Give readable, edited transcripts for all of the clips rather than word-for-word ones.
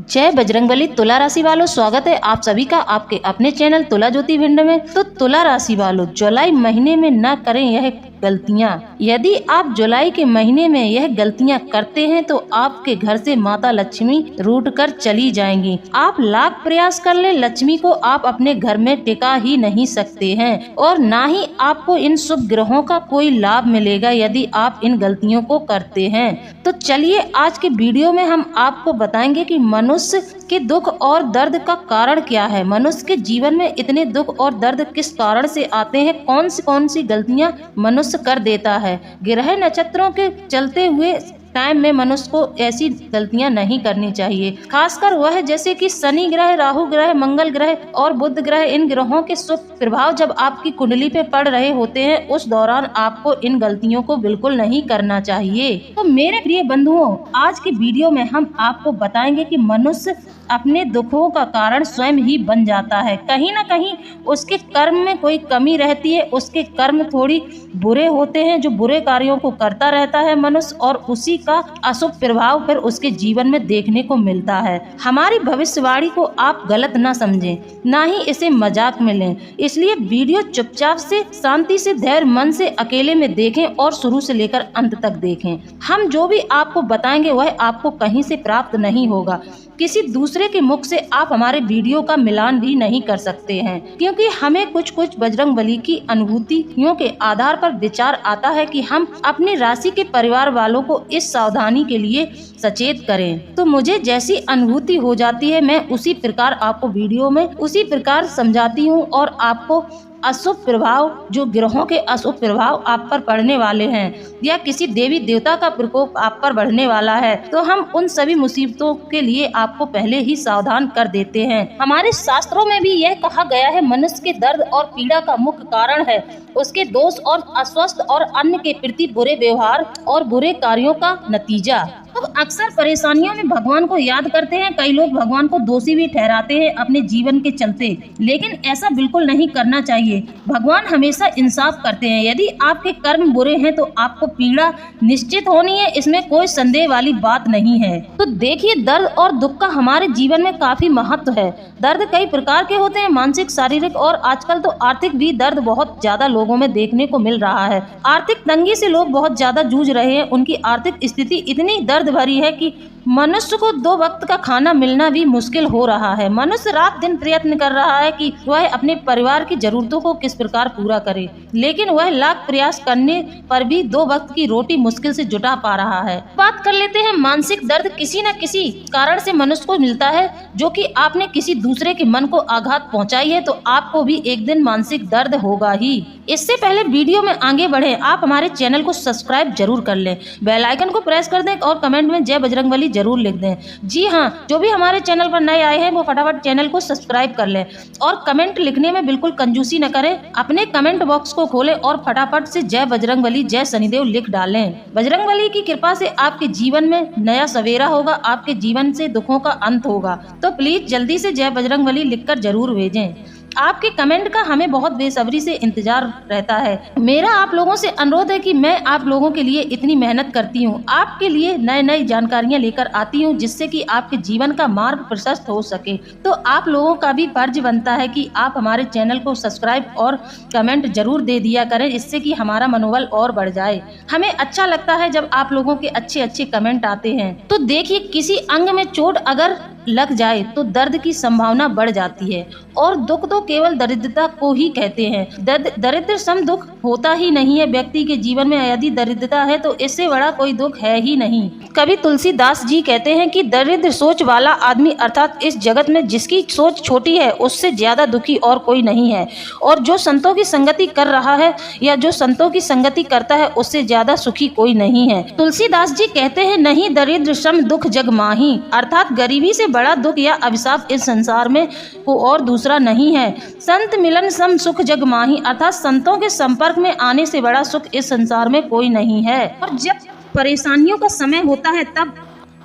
जय बजरंगबली। तुला राशि वालों, स्वागत है आप सभी का आपके अपने चैनल तुला ज्योति भिंड में। तो तुला राशि वालों, जुलाई महीने में न करें यह गलतियां। यदि आप जुलाई के महीने में यह गलतियां करते हैं तो आपके घर से माता लक्ष्मी रूठ कर चली जाएंगी। आप लाख प्रयास कर ले, लक्ष्मी को आप अपने घर में टिका ही नहीं सकते हैं और ना ही आपको इन शुभ ग्रहों का कोई लाभ मिलेगा यदि आप इन गलतियों को करते हैं। तो चलिए आज के वीडियो में हम आपको बताएंगे कि मनुष्य के दुख और दर्द का कारण क्या है। मनुष्य के जीवन में इतने दुख और दर्द किस कारण से आते हैं, कौन सी गलतियां मनुष्य कर देता है। ग्रह नक्षत्रों के चलते हुए टाइम में मनुष्य को ऐसी गलतियां नहीं करनी चाहिए, खासकर वह जैसे कि शनि ग्रह, राहु ग्रह, मंगल ग्रह और बुध ग्रह। इन ग्रहों के शुभ प्रभाव जब आपकी कुंडली पे पड़ रहे होते हैं उस दौरान आपको इन गलतियों को बिल्कुल नहीं करना चाहिए। तो मेरे प्रिय बंधुओं, आज की वीडियो में हम आपको बताएंगे कि मनुष्य अपने दुखों का कारण स्वयं ही बन जाता है। कहीं ना कहीं उसके कर्म में कोई कमी रहती है, उसके कर्म थोड़ी बुरे होते हैं, जो बुरे कार्यों को करता रहता है मनुष्य, और उसी का अशुभ प्रभाव फिर उसके जीवन में देखने को मिलता है। हमारी भविष्यवाणी को आप गलत ना समझें, ना ही इसे मजाक में लें, इसलिए वीडियो चुपचाप से, शांति से, धैर्य मन से अकेले में देखें और शुरू से लेकर अंत तक देखें। हम जो भी आपको बताएंगे वह आपको कहीं से प्राप्त नहीं होगा। किसी दूसरे के मुख से आप हमारे वीडियो का मिलान भी नहीं कर सकते हैं, क्योंकि हमें कुछ बजरंगबली की अनुभूतियों के आधार पर विचार आता है कि हम अपनी राशि के परिवार वालों को इस सावधानी के लिए सचेत करें। तो मुझे जैसी अनुभूति हो जाती है मैं उसी प्रकार आपको वीडियो में उसी प्रकार समझाती हूँ, और आपको अशुभ प्रभाव, जो ग्रहों के अशुभ प्रभाव आप पर पड़ने वाले हैं या किसी देवी देवता का प्रकोप आप पर बढ़ने वाला है, तो हम उन सभी मुसीबतों के लिए आपको पहले ही सावधान कर देते हैं। हमारे शास्त्रों में भी यह कहा गया है, मनुष्य के दर्द और पीड़ा का मुख्य कारण है उसके दोष और अस्वस्थ और अन्य के प्रति बुरे व्यवहार और बुरे कार्यों का नतीजा। अब अक्सर परेशानियों में भगवान को याद करते हैं। कई लोग भगवान को दोषी भी ठहराते हैं अपने जीवन के चलते, लेकिन ऐसा बिल्कुल नहीं करना चाहिए। भगवान हमेशा इंसाफ करते हैं। यदि आपके कर्म बुरे हैं तो आपको पीड़ा निश्चित होनी है, इसमें कोई संदेह वाली बात नहीं है। तो देखिए, दर्द और दुख का हमारे जीवन में काफी महत्व है। दर्द कई प्रकार के होते हैं, मानसिक, शारीरिक और आजकल तो आर्थिक भी दर्द बहुत ज्यादा लोगों में देखने को मिल रहा है। आर्थिक तंगी से लोग बहुत ज्यादा जूझ रहे हैं। उनकी आर्थिक स्थिति इतनी दर्द भरी है कि मनुष्य को 2 वक्त का खाना मिलना भी मुश्किल हो रहा है। मनुष्य रात दिन प्रयत्न कर रहा है कि वह अपने परिवार की जरूरतों को किस प्रकार पूरा करे, लेकिन वह लाख प्रयास करने पर भी 2 वक्त की रोटी मुश्किल से जुटा पा रहा है। बात कर लेते हैं मानसिक दर्द। किसी न किसी कारण से मनुष्य को मिलता है, जो कि आपने किसी दूसरे के मन को आघात पहुंचाई है तो आपको भी एक दिन मानसिक दर्द होगा ही। इससे पहले वीडियो में आगे बढ़े, आप हमारे चैनल को सब्सक्राइब जरूर कर लें, बेल आइकन को प्रेस कर दें और कमेंट में जय बजरंगबली जरूर लिख दें। जी हाँ, जो भी हमारे चैनल पर नए आए हैं वो फटाफट चैनल को सब्सक्राइब कर लें और कमेंट लिखने में बिल्कुल कंजूसी न करें। अपने कमेंट बॉक्स को खोलें और फटाफट से जय बजरंगबली, जय शनिदेव लिख डालें। बजरंगबली की कृपा से आपके जीवन में नया सवेरा होगा, आपके जीवन से दुखों का अंत होगा। तो प्लीज जल्दी से जय बजरंगबली लिखकर जरूर भेजें। आपके कमेंट का हमें बहुत बेसब्री से इंतजार रहता है। मेरा आप लोगों से अनुरोध है कि मैं आप लोगों के लिए इतनी मेहनत करती हूँ, आपके लिए नई जानकारियाँ लेकर आती हूँ, जिससे कि आपके जीवन का मार्ग प्रशस्त हो सके। तो आप लोगों का भी फर्ज बनता है कि आप हमारे चैनल को सब्सक्राइब और कमेंट जरूर दे दिया करें, इससे कि हमारा मनोबल और बढ़ जाए। हमें अच्छा लगता है जब आप लोगों के अच्छे कमेंट आते हैं। तो देखिए, किसी अंग में चोट अगर लग जाए तो दर्द की संभावना बढ़ जाती है, और दुख तो केवल दरिद्रता को ही कहते हैं। दरिद्र सम दुख होता ही नहीं है व्यक्ति के जीवन में। यदि दरिद्रता है तो इससे बड़ा कोई दुख है ही नहीं। कवि तुलसीदास जी कहते हैं कि दरिद्र सोच वाला आदमी, अर्थात इस जगत में जिसकी सोच छोटी है, उससे ज्यादा दुखी और कोई नहीं है। और जो संतों की संगति कर रहा है या जो संतों की संगति करता है, उससे ज्यादा सुखी कोई नहीं है। तुलसीदास जी कहते हैं, नहीं दरिद्र सम दुख जग माही, अर्थात गरीबी से बड़ा दुख या अभिशाप इस संसार में को और दूसरा नहीं है। संत मिलन सम सुख जग माही, अर्थात संतों के संपर्क में आने से बड़ा सुख इस संसार में कोई नहीं है। और जब परेशानियों का समय होता है तब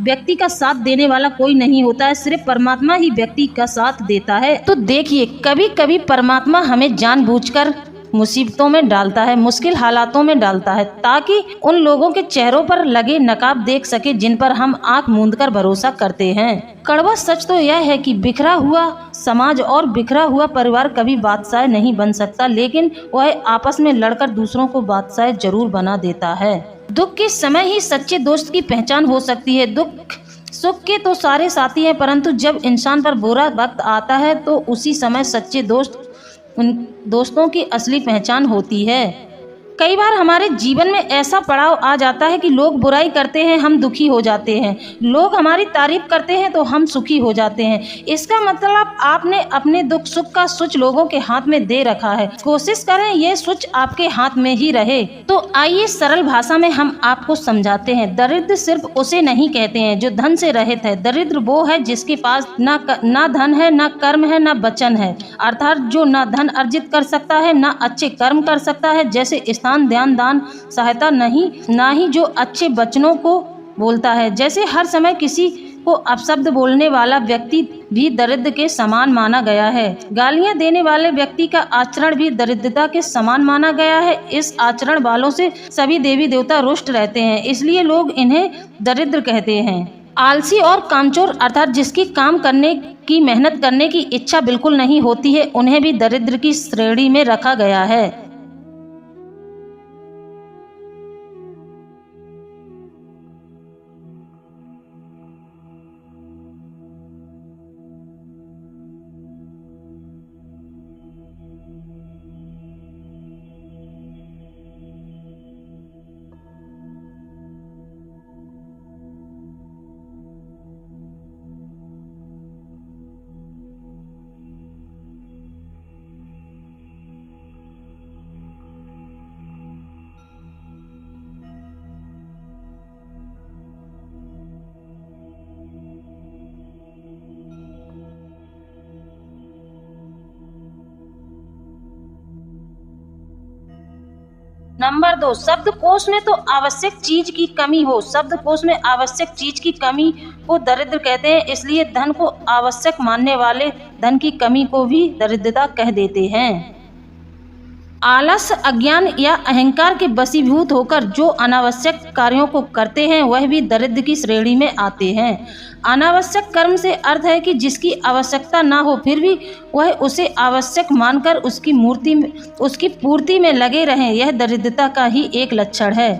व्यक्ति का साथ देने वाला कोई नहीं होता है, सिर्फ परमात्मा ही व्यक्ति का साथ देता है। तो देखिए, कभी कभी परमात्मा हमें जानबूझकर मुसीबतों में डालता है, मुश्किल हालातों में डालता है, ताकि उन लोगों के चेहरों पर लगे नकाब देख सके जिन पर हम आंख मूंदकर भरोसा करते हैं। कड़वा सच तो यह है कि बिखरा हुआ समाज और बिखरा हुआ परिवार कभी बादशाह नहीं बन सकता, लेकिन वह आपस में लड़कर दूसरों को बादशाह जरूर बना देता है। दुख के समय ही सच्चे दोस्त की पहचान हो सकती है। दुख सुख के तो सारे साथी हैं, परंतु जब इंसान पर बुरा वक्त आता है तो उसी समय सच्चे दोस्त उन दोस्तों की असली पहचान होती है। कई बार हमारे जीवन में ऐसा पड़ाव आ जाता है कि लोग बुराई करते हैं, हम दुखी हो जाते हैं, लोग हमारी तारीफ करते हैं तो हम सुखी हो जाते हैं। इसका मतलब आपने अपने दुख सुख का स्विच लोगों के हाथ में दे रखा है। कोशिश करें ये स्विच आपके हाथ में ही रहे। तो आइए सरल भाषा में हम आपको समझाते हैं। दरिद्र सिर्फ उसे नहीं कहते हैं जो धन से रहित है। दरिद्र वो है जिसके पास ना धन है, ना कर्म है, ना वचन है, अर्थात जो ना धन अर्जित कर सकता है, ना अच्छे कर्म कर सकता है, जैसे स्थान, ध्यान, दान, सहायता, ना ही जो अच्छे वचनों को बोलता है, जैसे हर समय किसी को अपशब्द बोलने वाला व्यक्ति भी दरिद्र के समान माना गया है। गालियां देने वाले व्यक्ति का आचरण भी दरिद्रता के समान माना गया है। इस आचरण वालों से सभी देवी देवता रुष्ट रहते हैं, इसलिए लोग इन्हें दरिद्र कहते हैं। आलसी और कामचोर अर्थात जिसकी काम करने की, मेहनत करने की इच्छा बिल्कुल नहीं होती है, उन्हें भी दरिद्र की श्रेणी में रखा गया है। नंबर 2, शब्दकोश में तो आवश्यक चीज की कमी हो। शब्दकोश में आवश्यक चीज की कमी को दरिद्र कहते हैं, इसलिए धन को आवश्यक मानने वाले धन की कमी को भी दरिद्रता कह देते हैं। आलस, अज्ञान या अहंकार के वशीभूत होकर जो अनावश्यक कार्यों को करते हैं वह भी दरिद्र की श्रेणी में आते हैं। अनावश्यक कर्म से अर्थ है कि जिसकी आवश्यकता ना हो फिर भी वह उसे आवश्यक मानकर उसकी पूर्ति में लगे रहें, यह दरिद्रता का ही एक लक्षण है।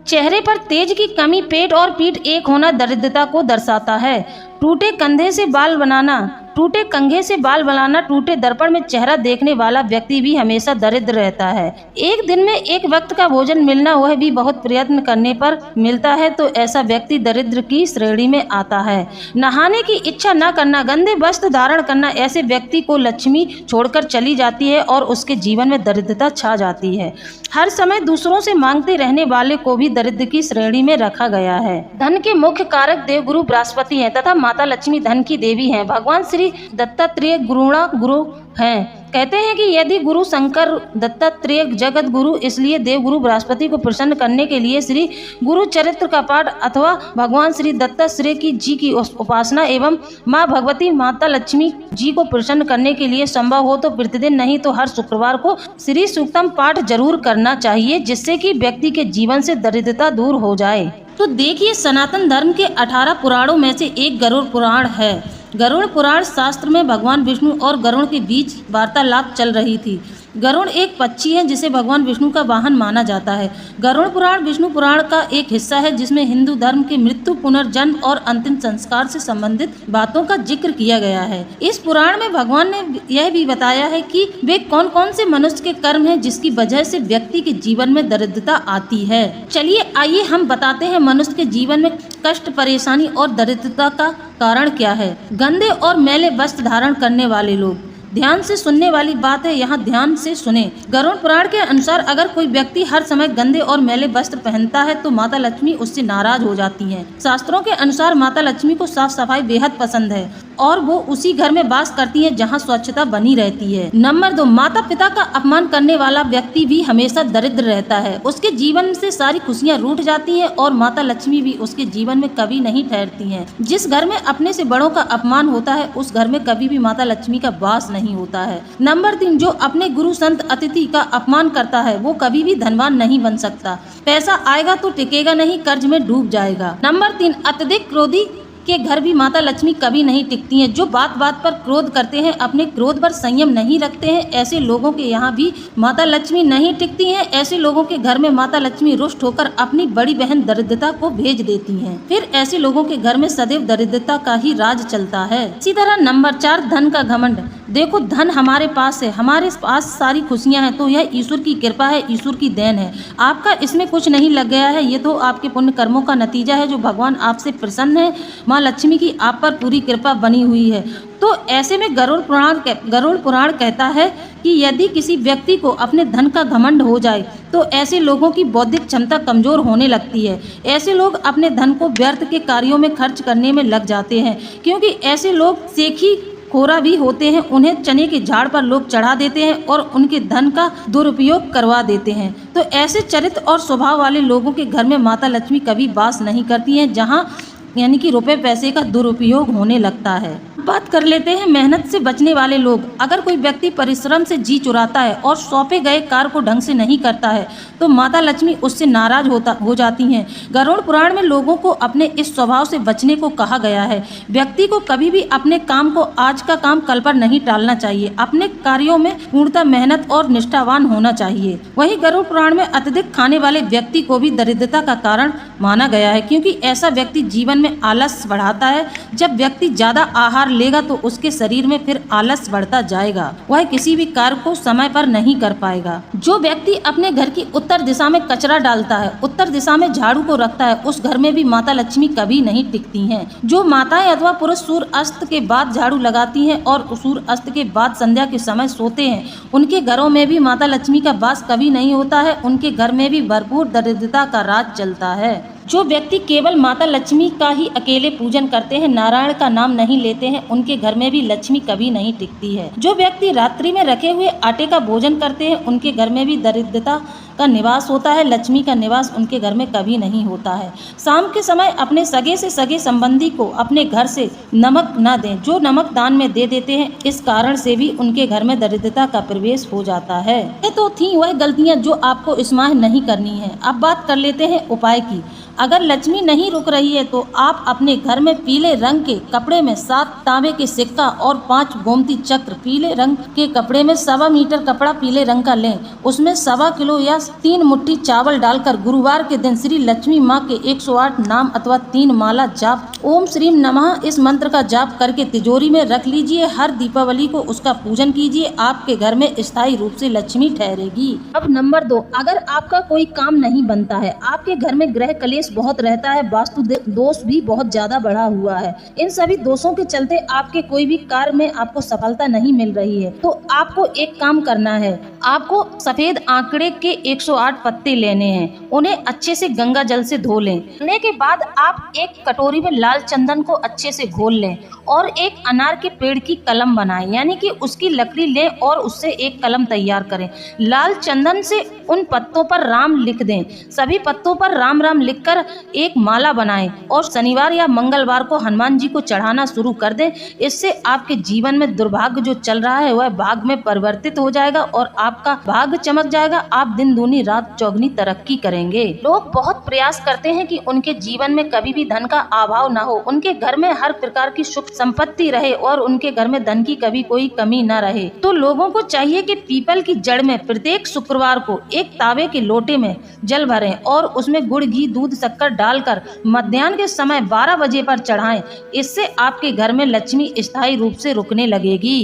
चेहरे पर तेज की कमी, पेट और पीठ एक होना दरिद्रता को दर्शाता है। टूटे कंधे से बाल बनाना, टूटे कंघे से बाल बनाना, टूटे दर्पण में चेहरा देखने वाला व्यक्ति भी हमेशा दरिद्र रहता है। एक दिन में एक वक्त का भोजन मिलना, वह भी बहुत प्रयत्न करने पर मिलता है, तो ऐसा व्यक्ति दरिद्र की श्रेणी में आता है। नहाने की इच्छा न करना, गंदे वस्त्र धारण करना, ऐसे व्यक्ति को लक्ष्मी छोड़कर चली जाती है और उसके जीवन में दरिद्रता छा जाती है। हर समय दूसरों से मांगते रहने वाले को भी दरिद्र की श्रेणी में रखा गया है। धन के मुख्य कारक देवगुरु बृहस्पति हैं तथा माता लक्ष्मी धन की देवी हैं। भगवान श्री दत्तात्रेय गुरुणा गुरु हैं। कहते हैं कि यदि गुरु शंकर दत्तात्रेय जगत गुरु, इसलिए देवगुरु बृहस्पति को प्रसन्न करने के लिए श्री गुरु चरित्र का पाठ अथवा भगवान श्री दत्तात्रेय जी की उपासना एवं माँ भगवती माता लक्ष्मी जी को प्रसन्न करने के लिए संभव हो तो प्रतिदिन नहीं तो हर शुक्रवार को श्री सूक्तम पाठ जरूर करना चाहिए, जिससे कि व्यक्ति के जीवन से दरिद्रता दूर हो जाए। तो देखिए, सनातन धर्म के 18 पुराणों में से एक गरुड़ पुराण है। गरुड़ पुराण शास्त्र में भगवान विष्णु और गरुड़ के बीच वार्तालाप चल रही थी। गरुड़ एक पक्षी है जिसे भगवान विष्णु का वाहन माना जाता है। गरुड़ पुराण विष्णु पुराण का एक हिस्सा है जिसमें हिंदू धर्म के मृत्यु, पुनर्जन्म और अंतिम संस्कार से संबंधित बातों का जिक्र किया गया है। इस पुराण में भगवान ने यह भी बताया है कि वे कौन कौन से मनुष्य के कर्म हैं जिसकी वजह से व्यक्ति के जीवन में दरिद्रता आती है। चलिए आइए हम बताते हैं मनुष्य के जीवन में कष्ट, परेशानी और दरिद्रता का कारण क्या है। गंदे और मैले वस्त्र धारण करने वाले लोग। ध्यान से सुनने वाली बात है, यहाँ ध्यान से सुने। गरुड़ पुराण के अनुसार अगर कोई व्यक्ति हर समय गंदे और मैले वस्त्र पहनता है तो माता लक्ष्मी उससे नाराज हो जाती हैं। शास्त्रों के अनुसार माता लक्ष्मी को साफ सफाई बेहद पसंद है। और वो उसी घर में वास करती हैं जहाँ स्वच्छता बनी रहती है। नंबर 2, माता पिता का अपमान करने वाला व्यक्ति भी हमेशा दरिद्र रहता है। उसके जीवन से सारी खुशियाँ रूठ जाती हैं और माता लक्ष्मी भी उसके जीवन में कभी नहीं ठहरती हैं। जिस घर में अपने से बड़ों का अपमान होता है उस घर में कभी भी माता लक्ष्मी का वास नहीं होता है। नंबर 3, जो अपने गुरु संत अतिथि का अपमान करता है वो कभी भी धनवान नहीं बन सकता। पैसा आएगा तो टिकेगा नहीं, कर्ज में डूब जाएगा। नंबर 3, अत्यधिक क्रोधी के घर भी माता लक्ष्मी कभी नहीं टिकती हैं। जो बात बात पर क्रोध करते हैं, अपने क्रोध पर संयम नहीं रखते हैं, ऐसे लोगों के यहाँ भी माता लक्ष्मी नहीं टिकती हैं। ऐसे लोगों के घर में माता लक्ष्मी रुष्ट होकर अपनी बड़ी बहन दरिद्रता को भेज देती हैं। फिर ऐसे लोगों के घर में सदैव दरिद्रता का ही राज चलता है। इसी तरह नंबर 4, धन का घमंड। देखो, धन हमारे पास है, हमारे पास सारी खुशियां हैं तो यह ईश्वर की कृपा है, ईश्वर की देन है। आपका इसमें कुछ नहीं लग गया है, ये तो आपके पुण्य कर्मों का नतीजा है जो भगवान आपसे प्रसन्न है। माँ लक्ष्मी की आप पर पूरी कृपा बनी हुई है। तो ऐसे में गरुड़ पुराण कहता है कि यदि किसी व्यक्ति को अपने धन का घमंड हो जाए तो ऐसे लोगों की बौद्धिक क्षमता कमजोर होने लगती है। ऐसे लोग अपने धन को व्यर्थ के कार्यों में खर्च करने में लग जाते हैं, क्योंकि ऐसे लोग सेखी खोरा भी होते हैं। उन्हें चने के झाड़ पर लोग चढ़ा देते हैं और उनके धन का दुरुपयोग करवा देते हैं। तो ऐसे चरित्र और स्वभाव वाले लोगों के घर में माता लक्ष्मी कभी वास नहीं करती हैं, जहाँ यानी कि रुपए पैसे का दुरुपयोग होने लगता है। बात कर लेते हैं मेहनत से बचने वाले लोग। अगर कोई व्यक्ति परिश्रम से जी चुराता है और सौंपे गए कार्य को ढंग से नहीं करता है तो माता लक्ष्मी उससे नाराज हो जाती हैं। गरुड़ पुराण में लोगों को अपने इस स्वभाव से बचने को कहा गया है। व्यक्ति को कभी भी अपने काम को आज का काम कल पर नहीं टालना चाहिए। अपने कार्यों में पूर्णतः मेहनत और निष्ठावान होना चाहिए। वहीं गरुड़ पुराण में अत्यधिक खाने वाले व्यक्ति को भी दरिद्रता का कारण माना गया है, क्योंकि ऐसा व्यक्ति जीवन में आलस बढ़ाता है। जब व्यक्ति ज्यादा आहार लेगा तो उसके शरीर में फिर आलस बढ़ता जाएगा, वह किसी भी कार्य को समय पर नहीं कर पाएगा। जो व्यक्ति अपने घर की उत्तर दिशा में कचरा डालता है, उत्तर दिशा में झाड़ू को रखता है, उस घर में भी माता लक्ष्मी कभी नहीं टिकती हैं। जो माताएं अथवा पुरुष सूर्य अस्त के बाद झाड़ू लगाती हैं और सूर्य अस्त के बाद संध्या के समय सोते हैं, उनके घरों में भी माता लक्ष्मी का वास कभी नहीं होता है। उनके घर में भी भरपूर दरिद्रता का राज चलता है। जो व्यक्ति केवल माता लक्ष्मी का ही अकेले पूजन करते हैं, नारायण का नाम नहीं लेते हैं, उनके घर में भी लक्ष्मी कभी नहीं टिकती है। जो व्यक्ति रात्रि में रखे हुए आटे का भोजन करते हैं, उनके घर में भी दरिद्रता का निवास होता है। लक्ष्मी का निवास उनके घर में कभी नहीं होता है। शाम के समय अपने सगे से सगे संबंधी को अपने घर से नमक न दें। जो नमक दान में दे देते हैं, इस कारण से भी उनके घर में दरिद्रता का प्रवेश हो जाता है। ये तो थी वह गलतियां जो आपको इस माह नहीं करनी है। अब बात कर लेते हैं उपाय की। अगर लक्ष्मी नहीं रुक रही है तो आप अपने घर में पीले रंग के कपड़े में 7 तांबे के सिक्का और 5 गोमती चक्र, पीले रंग के कपड़े में 1.25 मीटर कपड़ा पीले रंग का लें। उसमें 1.25 किलो या 3 मुट्ठी चावल डालकर गुरुवार के दिन श्री लक्ष्मी माँ के 108 नाम अथवा 3 माला जाप ओम श्री नमः इस मंत्र का जाप करके तिजोरी में रख लीजिए। हर दीपावली को उसका पूजन कीजिए। आपके घर में स्थायी रूप से लक्ष्मी ठहरेगी। अब नंबर 2, अगर आपका कोई काम नहीं बनता है, आपके घर में ग्रह कलेश बहुत रहता है, वास्तु दोष भी बहुत ज्यादा बढ़ा हुआ है, इन सभी दोषों के चलते आपके कोई भी कार्य में आपको सफलता नहीं मिल रही है, तो आपको एक काम करना है। आपको सफेद आंकड़े के 108 पत्ते लेने हैं। उन्हें अच्छे से गंगा जल से धो लें। धोने के बाद आप एक कटोरी में लाल चंदन को अच्छे से घोल लें और एक अनार के पेड़ की कलम बनाएं, यानी कि उसकी लकड़ी लें और उससे एक कलम तैयार करें। लाल चंदन से उन पत्तों पर राम लिख दें। सभी पत्तों पर राम राम लिखकर एक माला बनाएं और शनिवार या मंगलवार को हनुमान जी को चढ़ाना शुरू कर दें। इससे आपके जीवन में दुर्भाग्य जो चल रहा है वह भाग्य में परिवर्तित हो जाएगा और आपका भाग्य चमक जाएगा। आप दिन दूनी रात चौगनी तरक्की करेंगे। लोग बहुत प्रयास करते हैं कि उनके जीवन में कभी भी धन का अभाव न हो, उनके घर में हर प्रकार की सुख संपत्ति रहे और उनके घर में धन की कभी कोई कमी न रहे। तो लोगों को चाहिए कि पीपल की जड़ में प्रत्येक शुक्रवार को एक तांबे के लोटे में जल भरें और उसमें गुड़, घी, दूध, शक्कर डालकर मध्याह्न के समय 12 बजे पर चढ़ाएं। इससे आपके घर में लक्ष्मी स्थायी रूप से रुकने लगेगी।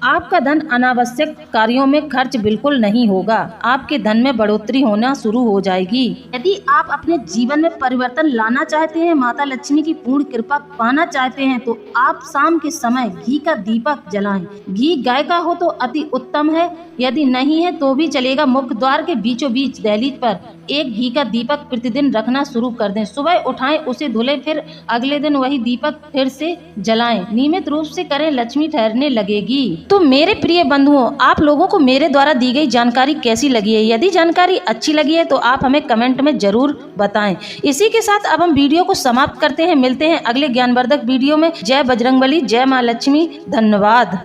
आपका धन अनावश्यक कार्यों में खर्च बिल्कुल नहीं होगा। आपके धन में बढ़ोतरी होना शुरू हो जाएगी। यदि आप अपने जीवन में परिवर्तन लाना चाहते हैं, माता लक्ष्मी की पूर्ण कृपा पाना चाहते हैं, तो आप शाम के समय घी का दीपक जलाएं। घी गाय का हो तो अति उत्तम है, यदि नहीं है तो भी चलेगा। मुख्य द्वार के बीचों बीच दहलीज पर एक घी का दीपक प्रतिदिन रखना शुरू कर दें। सुबह उठाएं, उसे धुलें, फिर अगले दिन वही दीपक फिर से जलाएं। नियमित रूप से करें, लक्ष्मी ठहरने लगेगी। तो मेरे प्रिय बंधुओं, आप लोगों को मेरे द्वारा दी गई जानकारी कैसी लगी है? यदि जानकारी अच्छी लगी है तो आप हमें कमेंट में जरूर बताएं। इसी के साथ अब हम वीडियो को समाप्त करते हैं। मिलते हैं अगले ज्ञानवर्धक वीडियो में। जय बजरंगबली, जय माँ लक्ष्मी। धन्यवाद।